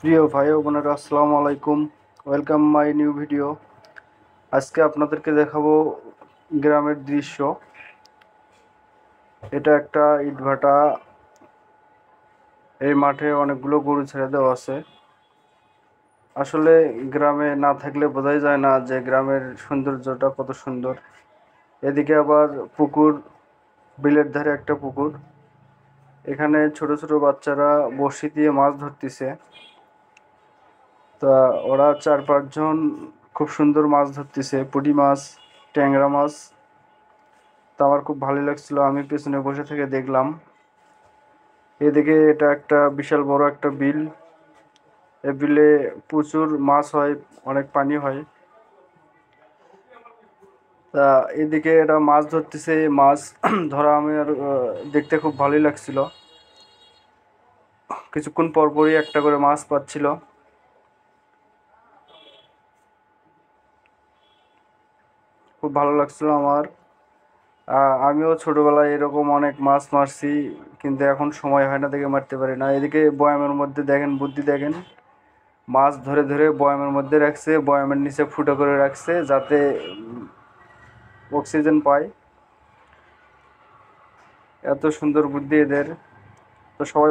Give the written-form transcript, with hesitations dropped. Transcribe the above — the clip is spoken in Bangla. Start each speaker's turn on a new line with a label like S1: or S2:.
S1: প্রিয় ভাই ও বোনেরা, আসসালামু আলাইকুম। Welcome my new video. আজকে আপনাদেরকে দেখাবো গ্রামের দৃশ্য। এটা একটা ইটভাটা। এই মাঠে অনেকগুলো গরু ছেড়ে দেওয়া আছে। আসলে গ্রামে না থাকলে বোঝাই যায় না যে গ্রামের সৌন্দর্যটা কত সুন্দর। এদিকে আবার পুকুর, বিলের ধারে একটা পুকুর। এখানে ছোট ছোট বাচ্চারা বড়শি দিয়ে মাছ ধরতেছে। তা ওরা 4-5 জন খুব সুন্দর মাছ ধরতেছে, পুঁটি মাছ, ট্যাংরা মাছ। তা আমার খুব ভালো লাগছিল, আমি পেছনে বসে থেকে দেখলাম। এদিকে এটা একটা বিশাল বড় একটা বিল। এই বিলে প্রচুর মাছ হয়, অনেক পানি হয়। তা এদিকে এটা মাছ ধরতেছে, মাছ ধরা আমি আর দেখতে খুব ভালোই লাগছিল। কিছুক্ষণ পর পরই একটা করে মাছ পাচ্ছিল, খুব ভালো লাগছিল আমার। আমিও ছোটবেলায় এরকম অনেক মাছ মারছি, কিন্তু এখন সময় হয় না দেখে মারতে পারি না। এদিকে বয়ামের মধ্যে দেখেন, বুদ্ধি দেখেন, মাছ ধরে ধরে বয়ামের মধ্যে রাখছে, বয়ামের নিচে ফুটো করে রাখছে যাতে অক্সিজেন পায়। এত সুন্দর বুদ্ধি এদের। তো সবাই